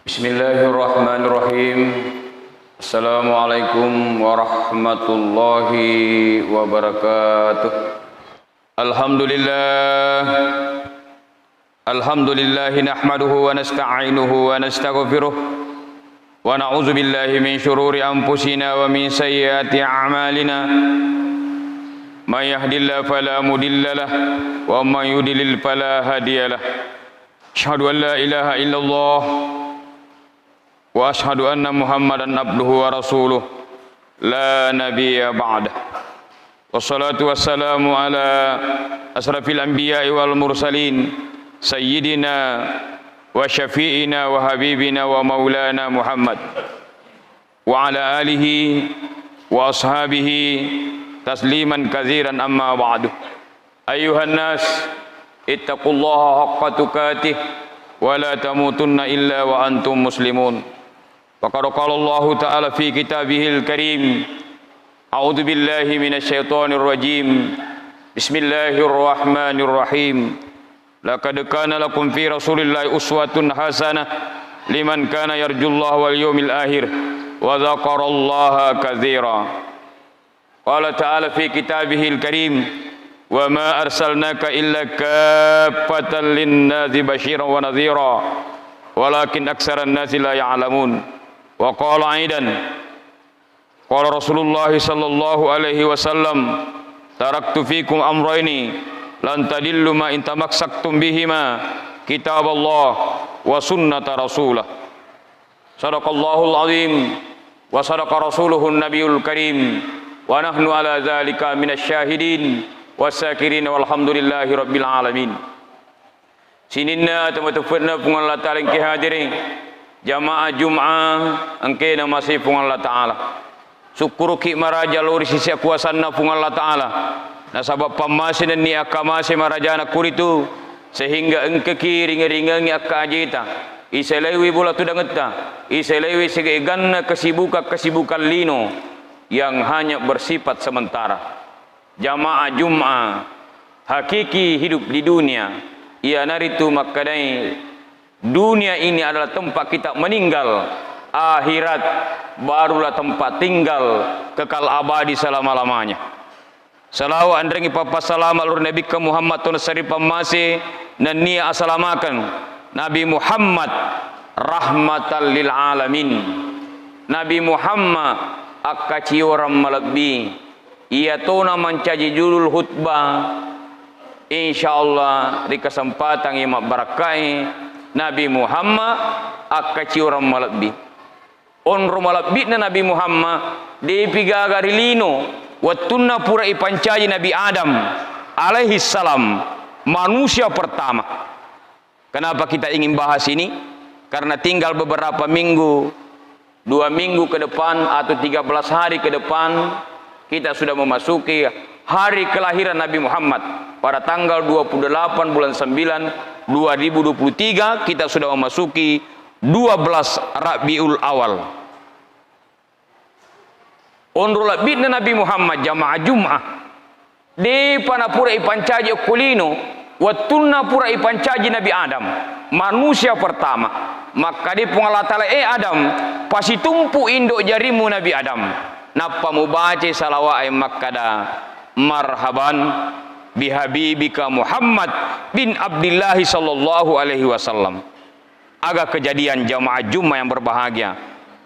Bismillahirrahmanirrahim. Assalamualaikum warahmatullahi wabarakatuh. Alhamdulillahi nahmaduhu wa nasta'inuhu wa nastaghfiruh wa na'udzu billahi min syururi anfusina wa min sayyiati a'malina. May yahdihillahu fala mudilla lahu wa may yudlil fala hadiyalah. Asyhadu an la ilaha illallah wa ashhadu anna Muhammadan abduhu wa rasuluh la nabiyya ba'dah. Wassalatu wassalamu ala asrafil anbiya'i wal mursalin sayyidina wa syafi'ina wa habibina wa maulana Muhammad wa ala alihi wa ashabihi tasliman katsiran amma ba'du. Ayuhan nas ittaqullaha haqqa tuqatih wa la tamutunna illa wa antum muslimun. Faqad qala Allah Ta'ala fi kitabihil karim. A'udzu billahi minasyaitonir rajim. Bismillahirrahmanirrahim. Laqad kana lakum fi Rasulillahi uswatun hasanah liman kana yarjullaha wal yawmil akhir wa dzakarallaha katsira. Qala Ta'ala fi kitabihil karim. Wa ma arsalnaka illa kaffatan lin-nasi basyiran wa nadhira walakin aktsaran nasi la ya'lamun. Wa qala aidan qala Rasulullah sallallahu alaihi wasallam taraktu fikum amrayni lan tadillu ma in tamassaktum bihima kitaballah wa sunnata rasulah. Sadaqallahul azim wa sadaqa rasuluhun nabiyul karim wa nahnu ala dzalika minasyahidin wasyakirin walhamdulillahi rabbil alamin. Sininna teman-teman pengalat taling ki hadirin jamaah Jum'ah engke na masih pung Allah Ta'ala. Syukur ki maraja lori sisi kuasana pung Allah Ta'ala. Na sabab pamasin ni akamase marajana kuritu sehingga engke ki ringa-ringangi akajita. Iselewi bola tu dangeta. Iselewi segeganna kesibukan lino yang hanya bersifat sementara. Jamaah Jum'ah hakiki hidup di dunia. Ia naritu makadai dunia ini adalah tempat kita meninggal, akhirat barulah tempat tinggal kekal abadi selama-lamanya. Salawat andrengi papa salam alur Nabi ke Muhammad tun sari pamase dan nia asalamakan Nabi Muhammad rahmatan lil alamin. Nabi Muhammad akaciuram malabbi ia tona mancaji julul khutbah insyaallah di kesempatan yang barakai Nabi Muhammad akaciuram malabbi onro malabbi na Nabi Muhammad di pigagari lino wattunna pura ipancaji Nabi Adam alaihi salam, manusia pertama. Kenapa kita ingin bahas ini? Karena tinggal beberapa minggu, 2 minggu ke depan atau 13 hari ke depan kita sudah memasuki hari kelahiran Nabi Muhammad. Pada tanggal 28 bulan 9 2023 kita sudah memasuki 12 Rabiul Awal. Onrola bidna Nabi Muhammad jamaah Jum'ah di panapura ipancaji kulino watunna pura ipancaji Nabi Adam, manusia pertama. Maka di pengalatala Adam pasti tumpu induk jarimu Nabi Adam. Napa mubaca salawat makkada marhaban bihabibika Muhammad bin Abdullah sallallahu alaihi wasallam. Agak kejadian jamaah Jum'ah yang berbahagia.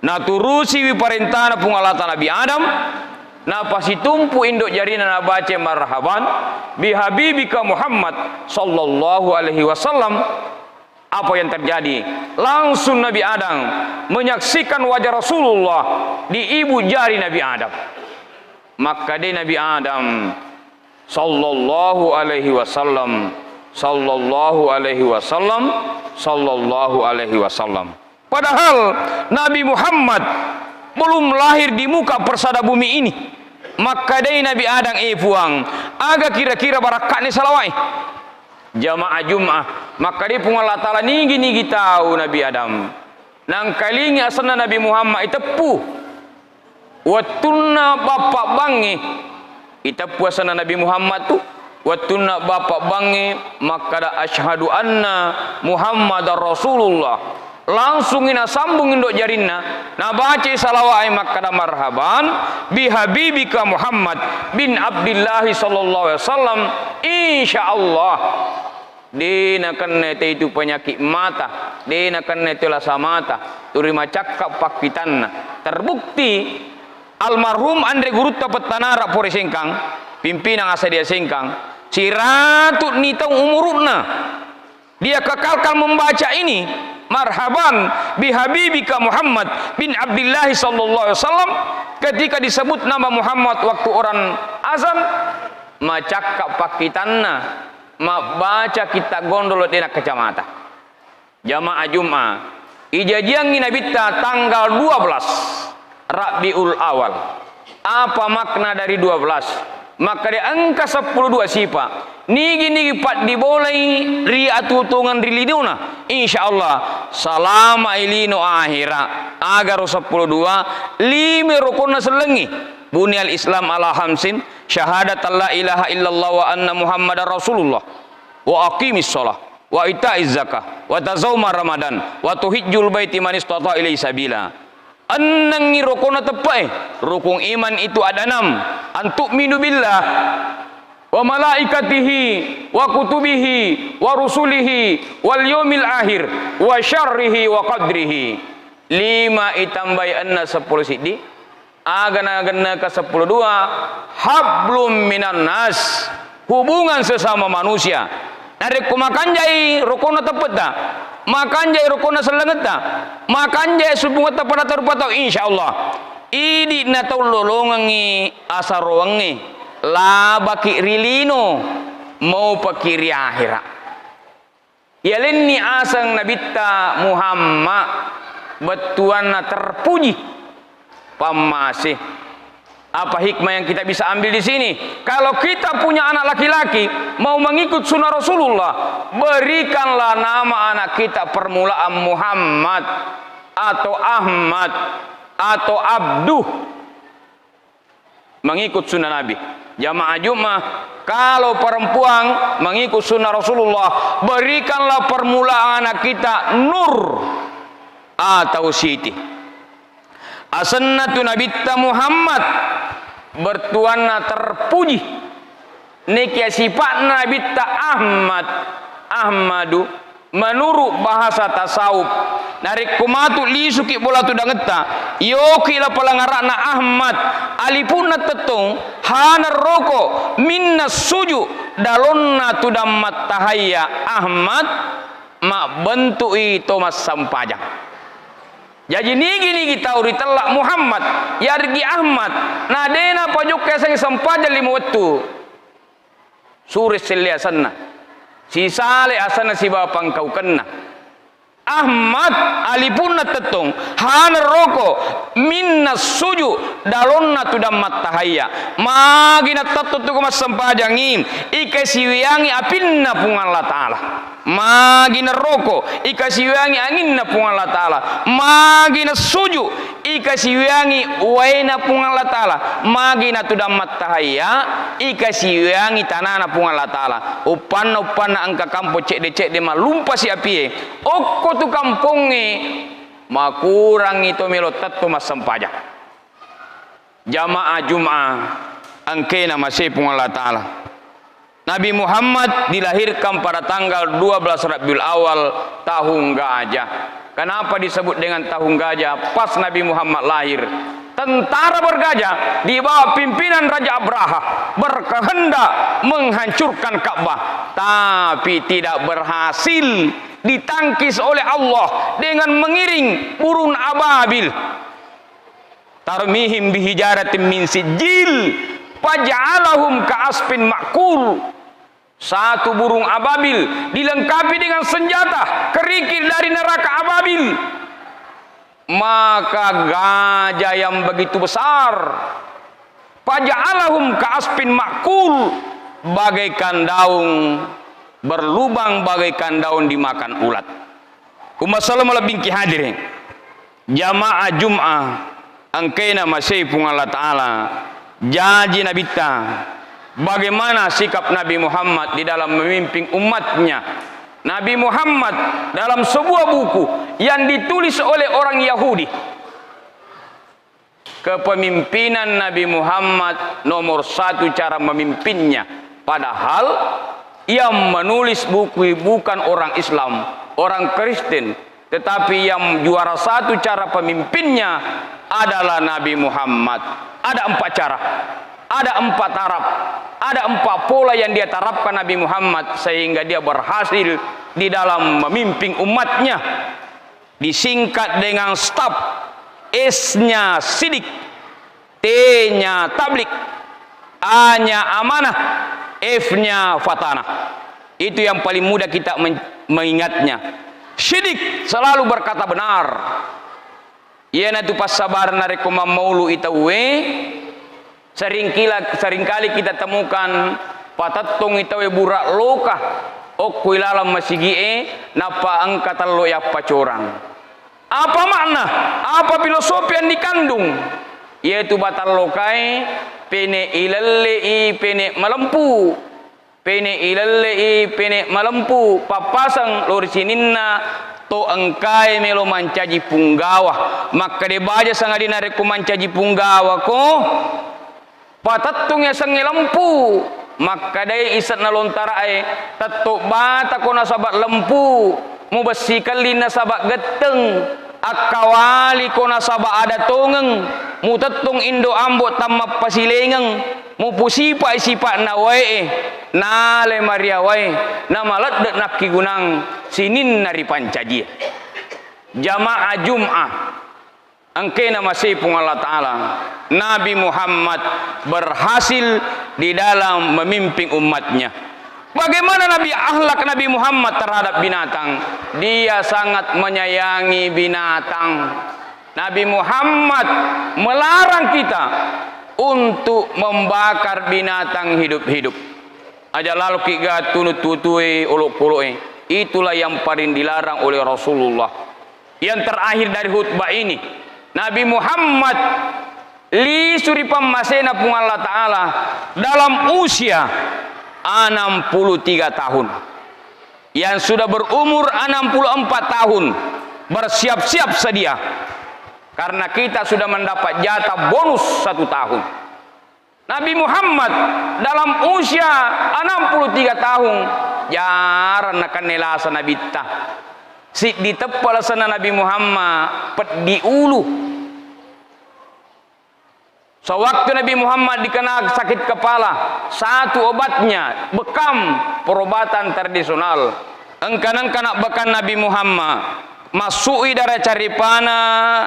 Naturusi wiparentana pengalatan Nabi Adam. Na pasti tumpu induk jarina na baca marhaban bihabibika Muhammad sallallahu alaihi wasallam. Apa yang terjadi? Langsung Nabi Adam menyaksikan wajah Rasulullah di ibu jari Nabi Adam. Maka dia Nabi Adam sallallahu alaihi wasallam sallallahu alaihi wasallam sallallahu alaihi wasallam. Padahal Nabi Muhammad belum lahir di muka persada bumi ini. Maka dia Nabi Adam puang agak kira-kira barakatnya salawai jamaah Jum'ah. Maka dia pengalatala nigi tahu Nabi Adam nang kalingi asana Nabi Muhammad itepu wattunna bapak bangi itepu asana Nabi Muhammad tu wattunna bapak bangi. Maka da asyhadu anna Muhammadar Rasulullah langsung ina sambung indok jarinna na baca salawat makkada marhaban bi habibika Muhammad bin Abdullah sallallahu alaihi wasallam, insyaallah dina kena itu penyakit mata, dina kena itu lasa mata turima cakap pakitanna. Terbukti almarhum Andre Gurutta Petanara Pore Sengkang, pimpinan asa dia Sengkang, si Ratu nitang umurutna dia kekalkan membaca ini marhaban bihabibika Muhammad bin Abdullah sallallahu alaihi wasallam. Ketika disebut nama Muhammad waktu orang azan macakap pakitanna ma baca kita gondol dina kecamata jamaah Jumat ijajiangi nabita tanggal 12 Rabiul Awal. Apa makna dari 12? Maka dia angka 12 sifat nigi pat diboleh ri atutungan riliduna insyaallah salama ilino akhira agar 12 lima rukun selengi bunyal Islam ala hamsin syahadat la ilaha illallah wa anna muhammadar rasulullah wa aqimis shalah wa itaiz zakah wa tazawma ramadan wa tuhijjul baiti man istata ilaihi sabila. Annangi rukun tepai rukun iman itu ada 6. Antuk minu billah wa malaikatihi wa kutubihi wa rusulihi wal yaumil akhir wa syarrihi wa qadrihi. 5 itambai anna 10 sidi agana-agana ke 12 hablum minan nas, hubungan sesama manusia. Dari kumakan jai rukun tepet dah, makan jai rukun selenget dah, makan jai subungat tepat terpatau insyaallah. Idi na tau lolongangi asarowangi la baki rilino mau pakiri akhirat. Yalenni asang nabita Muhammad betuanna terpuji pamasih. Apa hikmah yang kita bisa ambil di sini? Kalau kita punya anak laki-laki mau mengikut sunnah Rasulullah, berikanlah nama anak kita permulaan Muhammad atau Ahmad atau Abduh, mengikut sunnah Nabi. Jamaah Jumat, kalau perempuan mengikut sunnah Rasulullah, berikanlah permulaan anak kita Nur atau Siti. Asannatu nabita Muhammad bertuanna terpuji nikia sifat nabita Ahmadu menurut bahasa tasawuf narik kumatu lisuki bola tu dangeta yoki la palangarakna Ahmad alipuna tetung hanar roko minna suju dalonna tudammat tahaya Ahmad mak bentui Thomas Sampajang. Jadi nigi tahu telak Muhammad yargi Ahmad nadena pajuk keseng sempaja 5 waktu suris seliasanna si sale asana si bapang kau kena Ahmad alipuna tetung hanar roko minna suju dalonna tudammat tahaya magina tatutu kumas sempajangin ike siwiangi apinna pungan Allah Ta'ala magina roko ikasiwangi anginna pung Allah Ta'ala magina suju ikasiwangi waina pung Allah Ta'ala magina tudammat tahaya ikasiwangi tanana pung Allah Ta'ala upanna angka kampo cek de malumpa si apie okko tu kamponge makurang itu melotat tu mas sempajak. Jamaah Jumat angkena masih pung Allah Ta'ala. Nabi Muhammad dilahirkan pada tanggal 12 Rabiul Awal tahun gajah. Kenapa disebut dengan tahun gajah? Pas Nabi Muhammad lahir, tentara bergajah di bawah pimpinan Raja Abraha berkehendak menghancurkan Ka'bah, tapi tidak berhasil, ditangkis oleh Allah dengan mengiring burung ababil. Tarmihim bihijaratin min sijil faj'alahum ka'asfin ma'kul. Satu burung ababil dilengkapi dengan senjata kerikil dari neraka ababil. Maka gajah yang begitu besar faj'alahum ka'asfin ma'kul, bagaikan daun berlubang, bagaikan daun dimakan ulat. Kumasalam bingki hadirin jamaah Jum'ah angkena masih pung Allah Ta'ala janji Nabi ta bagaimana sikap Nabi Muhammad di dalam memimpin umatnya Nabi Muhammad dalam sebuah buku yang ditulis oleh orang Yahudi. Kepemimpinan Nabi Muhammad nomor 1 cara memimpinnya. Padahal yang menulis buku bukan orang Islam, orang Kristen, tetapi yang juara 1 cara pemimpinnya adalah Nabi Muhammad. Ada 4 cara, ada 4 taraf, ada 4 pola yang dia terapkan Nabi Muhammad sehingga dia berhasil di dalam memimpin umatnya. Disingkat dengan staf. S-nya sidik, T-nya tablik, A-nya amanah, F-nya fatanah. Itu yang paling mudah kita mengingatnya. Sidik selalu berkata benar. Ia natu pas sabar nareko maulu itawe. Seringkali kita temukan patatong itawe burak loka. Okui lalam masigie napa angkatan lo ya pacorang. Apa makna? Apa filosofi yang dikandung? Yaitu batal lokai pene ilalei pene malempu. Pene ilalei pene malempu papasang lor sininna to engkai melo mancaji punggawa. Maka de baja sangadina reku mancaji punggawa ko patattung ya sangi lempu. Maka de isat na lontara ai tatto bata ko nasabat lempu. Mubasikan lina sabak geteng akawali ko nasaba ada tongeng mutetong indo ambo tamap pasilengeng mupusipa isipa na wae na le maria wae na malat de nakki gunang sinin nari pancaji jamaah Jum'ah angke nama sepung Allah Ta'ala. Nabi Muhammad berhasil di dalam memimpin umatnya. Bagaimana akhlak Nabi Muhammad terhadap binatang? Dia sangat menyayangi binatang. Nabi Muhammad melarang kita untuk membakar binatang hidup-hidup. Aja lalu kiga tunut tutui uluk-uluk. Itulah yang paling dilarang oleh Rasulullah. Yang terakhir dari khutbah ini, Nabi Muhammad li suripam masena pung Allah Ta'ala dalam usia 63 tahun, yang sudah berumur 64 tahun bersiap-siap sedia, karena kita sudah mendapat jatah bonus 1 tahun. Nabi Muhammad dalam usia 63 tahun jaran akan nelasa Nabi ta si ditepal sana Nabi Muhammad pet di ulu. Sewaktu Nabi Muhammad dikena sakit kepala, satu obatnya bekam perobatan tradisional. Engkan-engkan bekan Nabi Muhammad masui darah caripana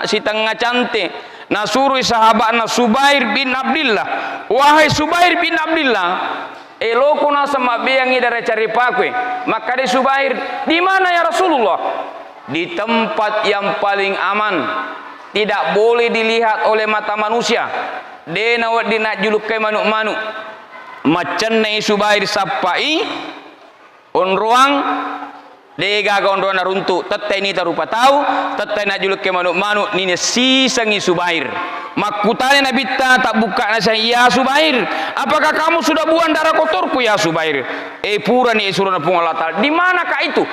si tengah cantik. Nasuri sahabatna Subair bin Abdillah. Wahai Subair bin Abdillah, eloko na sama beyangi darah caripakwe. Maka di Subair, di mana ya Rasulullah? Di tempat yang paling aman, tidak boleh dilihat oleh mata manusia. Dena wad dina juluk ke manuk-manuk. Macan nei Subair sapai on ruang dega gondro na runtu tetai ni tarupa tahu tetai na juluk ke manuk-manuk ni sisangi Subair. Makutane Nabi tak buka nasa ya Subair, apakah kamu sudah buang darah kotorku ya Subair? Pura ni suruh napung Allah Ta'ala. Di manakah itu?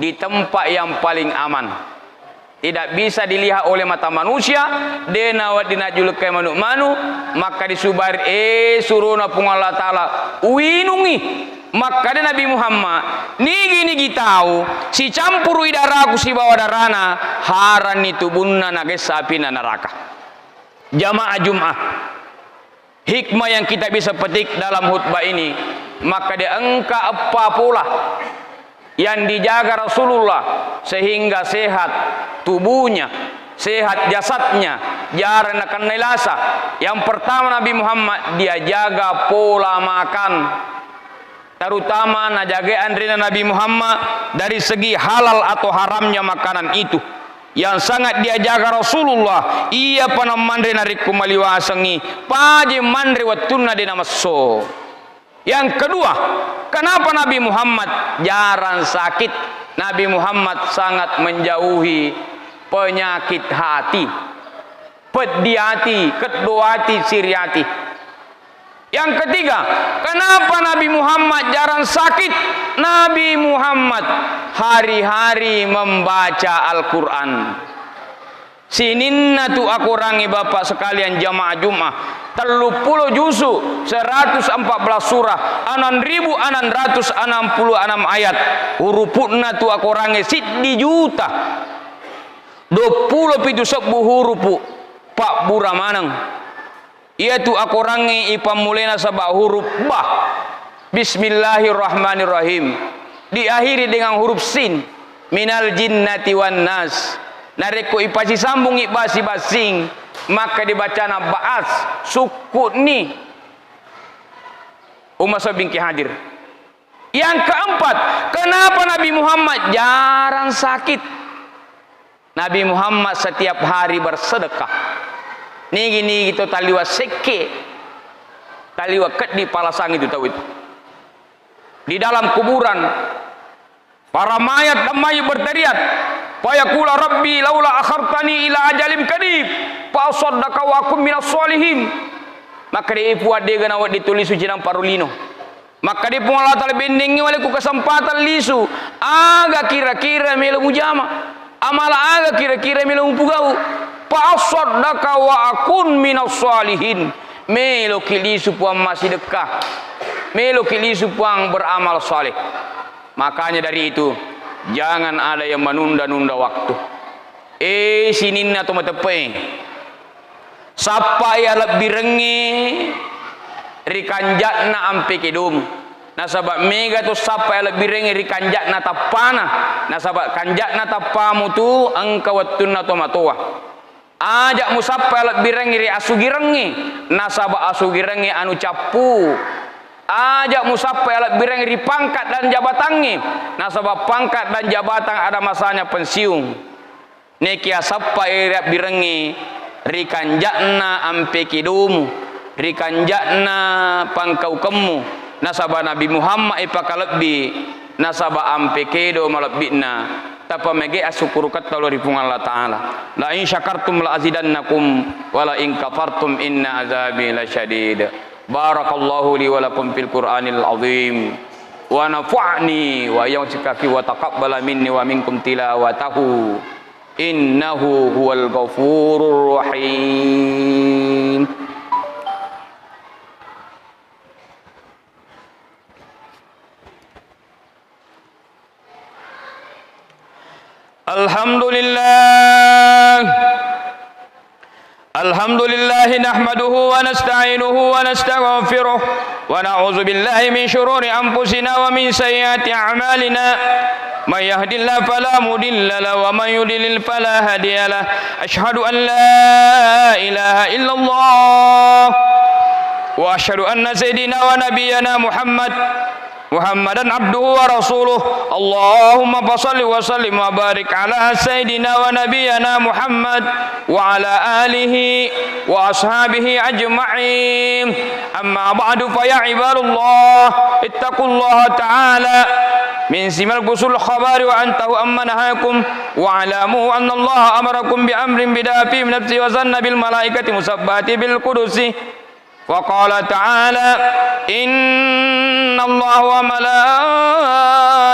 Di tempat yang paling aman, tidak bisa dilihat oleh mata manusia. Dena wad dina juluk ke manuk-manuk. Maka di Subair suruh napung Allah Ta'ala winungi. Maka dia Nabi Muhammad nigi tahu si campur idaraku si bawa darana haran itu bunna nage sapi na neraka. Jamaah Jum'ah, hikmah yang kita bisa petik dalam khutbah ini, maka dia engka apa pula yang dijaga Rasulullah sehingga sehat tubuhnya, sehat jasadnya, jarang akan nelasa. Yang pertama Nabi Muhammad dia jaga pola makan, terutama najaga andrina Nabi Muhammad dari segi halal atau haramnya makanan itu, yang sangat dia jaga Rasulullah. Ia panam mandre nariku maliwasangi paje mandre wattunna dina masso. Yang kedua, kenapa Nabi Muhammad jarang sakit? Nabi Muhammad sangat menjauhi penyakit hati, pediati, kedoati, siriati. Yang ketiga, kenapa Nabi Muhammad jarang sakit? Nabi Muhammad hari-hari membaca Al-Quran. Sininna tu aku rangi bapak sekalian jamaah Jumat 30 juzu 114 surah 6.666 ayat. Hurufna tu aku rangi siddi juta 20 pitu sebu hurupu pak bura manang. Iaitu aku rangi ipamulena sabah huruf ba. Bismillahirrahmanirrahim. Diakhiri dengan huruf sin. Minal jinnati wan nas. Nareko ipasi sambung ibasi basing. Maka dibacana baas suku ni. Umasa bingki hadir. Yang keempat, kenapa Nabi Muhammad jarang sakit? Nabi Muhammad setiap hari bersedekah. Nigi itu taliwa seke, taliwa ket di palasang itu tahu itu. Di dalam kuburan, para mayat dan mayit berteriak, "Fayaqula Rabbi laula akhartani ila ajalim qarib, fa asaddaqa wa akum minas solihin." Maka dia buat dia gana awak ditulis ujian parulino. Maka dia pun Allah Ta'ala bendingi oleh ku kesempatan lisu. Aga kira-kira melu mujama. Amala aga kira-kira melu pugau. Fa'asaddaqa wa akun minas salihin. Melo kilisu puang masih dekah. Melo kilisu puang beramal saleh. Makanya dari itu jangan ada yang menunda-nunda waktu. Sininna tu matepeng. Sapa ya lebih rengi rikanjatna ampe kidum. Nasabak mega tu sapa ya lebih rengi rikanjatna tapana. Nasabak kanjatna tapamu tu engkau watunna tu matoa. Ajak musapa alat birengi ri asugirengi nasaba asugirengi anu capu. Ajak musapa alat birengi ri pangkat dan jabatangi nasaba pangkat dan jabatan ada masanya pensiun. Niki asapa ira birengi ri kanjakna ampe kidum ri kanjakna pangkau kemu nasaba Nabi Muhammad ipakalebbi nasaba ampe kedo malebina. Tapa mege asyukuru kata Allah ripungan Allah Ta'ala. La in syakartum la azidannakum wa la in kafartum inna azabi lasyadid. Barakallahu li wa lakum fil Qur'anil azim. Wa nafa'ni wa yawsikaki wa taqabbala minni wa minkum tilawatahu. Innahu huwal ghafurur rahim. Alhamdulillah nahmaduhu wa nasta'inuhu wa nastaghfiruh wa na'udzu billahi min shururi anfusina wa min sayyiati a'malina may yahdihillahu fala mudilla lahu wa may yudlil fala hadiya lahu asyhadu an la ilaha illallah wa asyhadu anna sayyidina wa nabiyyana Muhammadan abduhu wa rasuluh. Allahumma fassalli wa sallim wa barik ala sayyidina wa nabiyyana Muhammad wa ala alihi wa ashabihi ajma'in. Amma ba'du fa ya ibadallah ittaqullaha ta'ala min simal gusul khabari wa antahu amma nahakum wa alamu anna Allah amarakum bi amrin bidafi min nafsi wa zanna bil malaikati musabbati bil qudusi. Wa qala ta'ala inna Allah wa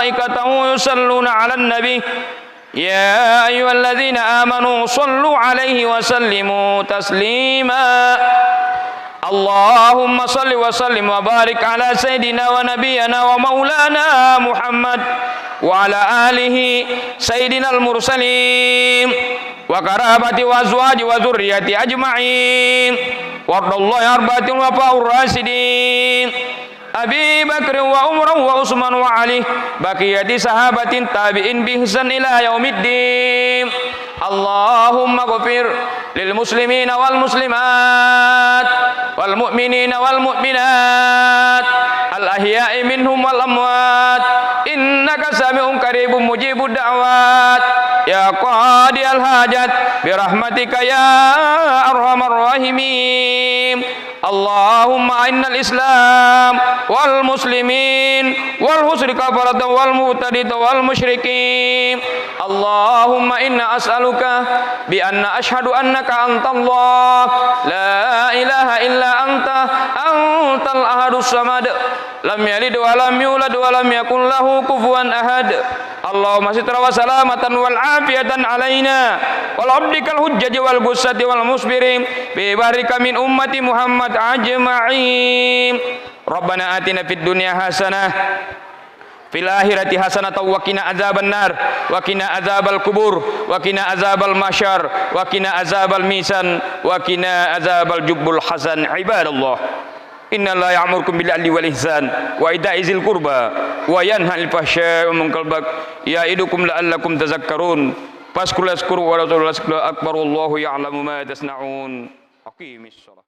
malaikatahu yusalluna 'alan nabi ya ayyuhalladzina amanu sallu 'alaihi wa sallimu taslima. Allahumma salli wa sallim wa barik ala sayyidina wa nabiyyana wa maulana Muhammad wa ala alihi sayyidinal mursalin wa karabati wa azwaji wa dzurriyyati ajma'in. Wardallahi arba'atin wa fa'ur rasidin Abi Bakr wa Umar wa Utsman wa Ali baqiyati sahabatin tabi'in bi ihsan ila yaumiddin. Allahumma ghfir lil muslimina wal muslimat wal mu'minina wal mu'minat al ahya'i minhum wal amwat innaka sami'un qaribun mujibud da'wat ya qadi al hajat bi rahmatika ya arhamar rahimin. Allahumma innal islam wal muslimin wal husri kafaratan wal mu'tadid wal musyrikin. Allahumma inna as'aluka bi anna ashhadu annaka antallah la ilaha illa anta antal ahadus samad lam yalid wa lam yulad wa lam yakul lahu kufuwan ahad. Allahumma sitra wa salamatan wal afiyatan alaina wal abdikal hujjati wal gussati wal musbirin bi barika min ummati Muhammad ajma'in. Rabbana atina fid dunya hasanah fil akhirati hasanatan wa qina azaban nar wa qina azabal kubur wa qina azabal mahsyar wa qina azabal misan wa qina azabal jubbul hasan. Ibadallah, inna la ya'murukum bil 'adli wal ihsan wa ita'i dzil qurba wa yanha 'anil fahsya'i wal munkar wal baghi ya'idukum la'allakum tadhakkarun. Fazkuru wa la tadhkuru akbar wallahu ya'lamu ma tasna'un. Aqimis shalah.